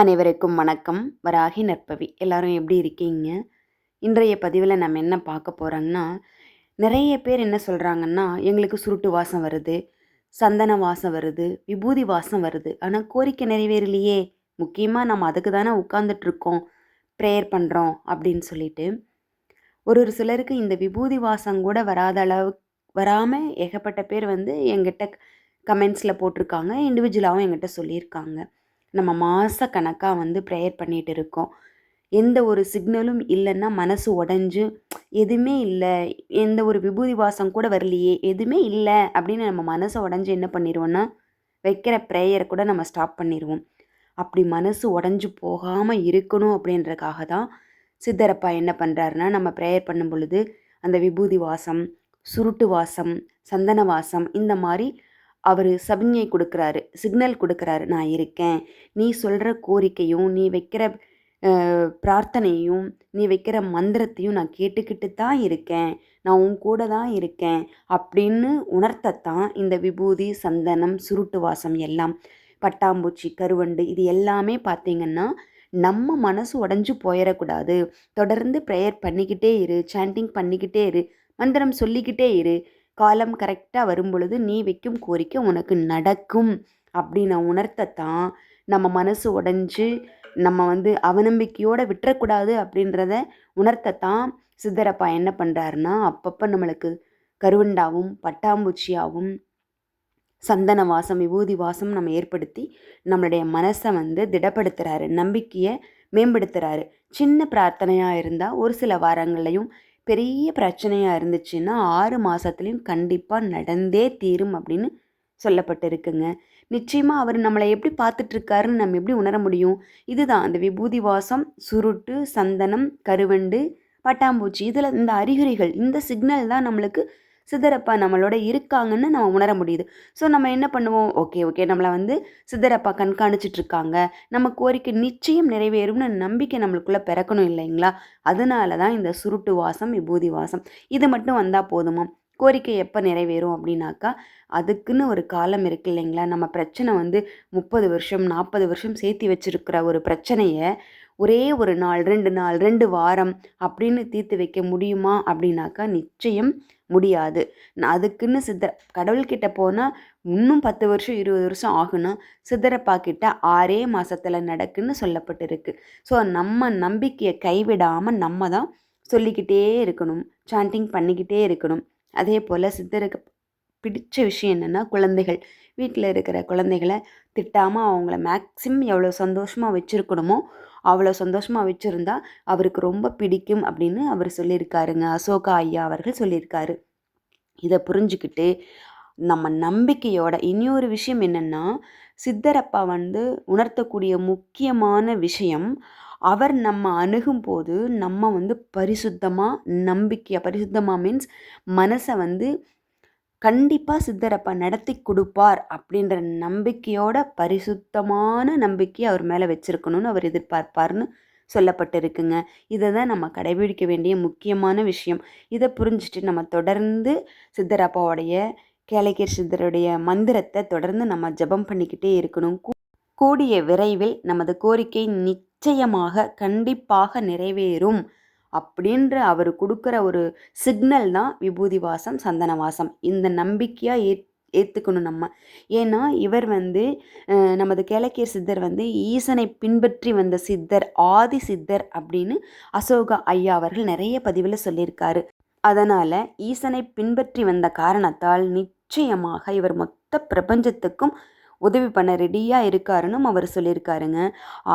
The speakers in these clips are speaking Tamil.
அனைவருக்கும் வணக்கம். வராகி நற்பவி. எல்லாரும் எப்படி இருக்கீங்க? இன்றைய பதிவில் நம்ம என்ன பார்க்க போகிறோங்கன்னா, நிறைய பேர் என்ன சொல்கிறாங்கன்னா, எங்களுக்கு சுருட்டு வாசம் வருது, சந்தன வாசம் வருது, விபூதி வாசம் வருது. ஆனால் கோரிக்கை நிறைவேறலையே, முக்கியமாக நம்ம அதுக்கு தானே உட்காந்துட்ருக்கோம், ப்ரேயர் பண்ணுறோம் அப்படின்னு சொல்லிட்டு. ஒரு சிலருக்கு இந்த விபூதி வாசம் கூட வராத அளவு வராமல் ஏகப்பட்ட பேர் எங்கிட்ட கமெண்ட்ஸில் போட்டிருக்காங்க. இண்டிவிஜுவலாகவும் எங்கிட்ட சொல்லியிருக்காங்க. நம்ம மாதக்கணக்காக ப்ரேயர் பண்ணிகிட்டு இருக்கோம். எந்த ஒரு சிக்னலும் இல்லைன்னா மனசு உடஞ்சு எதுவுமே இல்லை, எந்த ஒரு விபூதி வாசம் கூட வரலையே, எதுவுமே இல்லை அப்படின்னு நம்ம மனசை உடஞ்சி என்ன பண்ணிடுவோன்னா, வைக்கிற ப்ரேயரை கூட நம்ம ஸ்டாப் பண்ணிடுவோம். அப்படி மனசு உடஞ்சி போகாமல் இருக்கணும் அப்படின்றக்காக தான் சித்தரப்பா என்ன பண்ணுறாருன்னா, நம்ம ப்ரேயர் பண்ணும் பொழுது அந்த விபூதி வாசம், சுருட்டு வாசம், சந்தன வாசம் இந்த மாதிரி அவர் சமிஞை கொடுக்குறாரு, சிக்னல் கொடுக்குறாரு. நான் இருக்கேன், நீ சொல்கிற கோரிக்கையும் நீ வைக்கிற பிரார்த்தனையும் நீ வைக்கிற மந்திரத்தையும் நான் கேட்டுக்கிட்டு தான் இருக்கேன், நான் உன் கூட தான் இருக்கேன் அப்படின்னு உணர்த்தத்தான் இந்த விபூதி, சந்தனம், சுருட்டு வாசம் எல்லாம். பட்டாம்பூச்சி, கருவண்டு இது எல்லாமே பார்த்திங்கன்னா நம்ம மனசு உடஞ்சி போயிடக்கூடாது. தொடர்ந்து ப்ரேயர் பண்ணிக்கிட்டே இரு, சாண்டிங் பண்ணிக்கிட்டே இரு, மந்திரம் சொல்லிக்கிட்டே இரு. காலம் கரெக்டாக வரும் பொழுது நீ வைக்கும் கோரிக்கை உனக்கு நடக்கும் அப்படின்னு உணர்த்தத்தான் நம்ம மனசு உடஞ்சி நம்ம அவநம்பிக்கையோடு விட்டுறக்கூடாது அப்படின்றத உணர்த்தத்தான் சித்தரப்பா என்ன பண்ணுறாருன்னா, அப்பப்போ நம்மளுக்கு கருவண்டாவும் பட்டாம்பூச்சியாகவும் சந்தன வாசம், விபூதி வாசம் நம்ம ஏற்படுத்தி நம்மளுடைய மனசை திடப்படுத்துகிறாரு, நம்பிக்கையை மேம்படுத்துகிறாரு. சின்ன பிரார்த்தனையாக இருந்தால் ஒரு சில வாரங்கள்லையும், பெரிய பிரச்சனையாக இருந்துச்சுன்னா 6 மாதத்துலேயும் கண்டிப்பாக நடந்தே தீரும் அப்படின்னு சொல்லப்பட்டிருக்குங்க. நிச்சயமாக அவர் நம்மளை எப்படி பார்த்துட்ருக்காருன்னு நம்ம எப்படி உணர முடியும்? இதுதான் அந்த விபூதி வாசம், சுருட்டு, சந்தனம், கருவண்டு, பட்டாம்பூச்சி இதில் இந்த அறிகுறிகள், இந்த சிக்னல் தான் நம்மளுக்கு சித்தரப்பா நம்மளோட இருக்காங்கன்னு நம்ம உணர முடியுது. ஸோ நம்ம என்ன பண்ணுவோம், ஓகே நம்மளை சித்தரப்பா கண்காணிச்சிட்ருக்காங்க, நம்ம கோரிக்கை நிச்சயம் நிறைவேறும்னு நம்பிக்கை நம்மளுக்குள்ளே பிறக்கணும் இல்லைங்களா? அதனால தான் இந்த சுருட்டு வாசம், விபூதி வாசம் இது மட்டும் வந்தால் போதுமா? கோரிக்கை எப்போ நிறைவேறும் அப்படின்னாக்கா, அதுக்குன்னு ஒரு காலம் இருக்குது இல்லைங்களா? நம்ம பிரச்சனை 30 வருஷம் 40 வருஷம் சேர்த்தி வச்சுருக்கிற ஒரு பிரச்சனையை ஒரே ஒரு நாள், 2 நாள், 2 வாரம் அப்படின்னு தீர்த்து வைக்க முடியுமா அப்படின்னாக்கா நிச்சயம் முடியாது. அதுக்குன்னு கடவுள்கிட்ட போனால் இன்னும் 10 வருஷம் 20 வருஷம் ஆகுனா, சித்தரப்பா கிட்ட 6 மாதத்தில் நடக்குன்னு சொல்லப்பட்டிருக்கு. ஸோ நம்ம நம்பிக்கையை கைவிடாமல் நம்ம தான் சொல்லிக்கிட்டே இருக்கணும், சாண்டிங் பண்ணிக்கிட்டே இருக்கணும். அதே போல் சித்தருக்கு பிடிச்ச விஷயம் என்னென்னா, குழந்தைகள் வீட்டில் இருக்கிற குழந்தைகளை திட்டாமல் அவங்கள மேக்ஸிமம் எவ்வளோ சந்தோஷமாக வச்சுருக்கணுமோ அவ்வளோ சந்தோஷமாக வச்சுருந்தா அவருக்கு ரொம்ப பிடிக்கும் அப்படின்னு அவர் சொல்லியிருக்காருங்க. அசோகா ஐயா அவர்கள் சொல்லியிருக்காரு. இதை புரிஞ்சுக்கிட்டு நம்ம நம்பிக்கையோட இன்னொரு விஷயம் என்னென்னா, சித்தரப்பா உணர்த்தக்கூடிய முக்கியமான விஷயம், அவர் நம்ம அணுகும் போது நம்ம பரிசுத்தமாக பரிசுத்தமாக மீன்ஸ் மனசை கண்டிப்பாக சித்தரப்பா நடத்தி கொடுப்பார் அப்படின்ற நம்பிக்கையோட, பரிசுத்தமான நம்பிக்கை அவர் மேலே வச்சுருக்கணும்னு அவர் எதிர்பார்ப்பார்னு சொல்லப்பட்டிருக்குங்க. இதை தான் நம்ம கடைபிடிக்க வேண்டிய முக்கியமான விஷயம். இதை புரிஞ்சுட்டு நம்ம தொடர்ந்து சித்தரப்பாவுடைய, கேளகேர் சித்தருடைய மந்திரத்தை தொடர்ந்து நம்ம ஜபம் பண்ணிக்கிட்டே இருக்கணும். கூடிய விரைவில் நமது கோரிக்கை நிச்சயமாக கண்டிப்பாக நிறைவேறும் அப்படின்ற அவர் கொடுக்குற ஒரு சிக்னல் தான் விபூதி வாசம், சந்தன வாசம். இந்த நம்பிக்கையாக ஏற்றுக்கணும் நம்ம. ஏன்னா இவர் நமது கேளக்கேர் சித்தர் ஈசனை பின்பற்றி வந்த சித்தர், ஆதி சித்தர் அப்படின்னு அசோகா ஐயா அவர்கள் நிறைய பதிவில் சொல்லியிருக்காரு. அதனால் ஈசனை பின்பற்றி வந்த காரணத்தால் நிச்சயமாக இவர் மொத்த பிரபஞ்சத்துக்கும் உதவி பண்ண ரெடியாக இருக்காருன்னு அவர் சொல்லியிருக்காருங்க.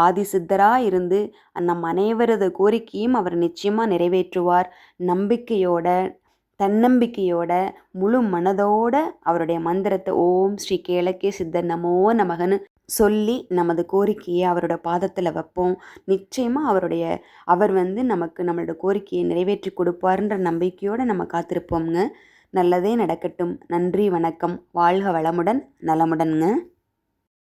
ஆதி சித்தராக இருந்து நம் அனைவரது கோரிக்கையும் அவர் நிச்சயமாக நிறைவேற்றுவார். நம்பிக்கையோட, தன்னம்பிக்கையோட, முழு மனதோட அவருடைய மந்திரத்தை ஓம் ஸ்ரீ கேளக்கே சித்தர் நமோ நமகன்னு சொல்லி நமது கோரிக்கையை அவரோட பாதத்தில் வைப்போம். நிச்சயமாக அவர் நமக்கு நம்மளோட கோரிக்கையை நிறைவேற்றி கொடுப்பாருன்ற நம்பிக்கையோடு நம்ம காத்திருப்போம்ங்க. நல்லதே நடக்கட்டும். நன்றி, வணக்கம். வாழ்க வளமுடன், நலமுடன்ங்க.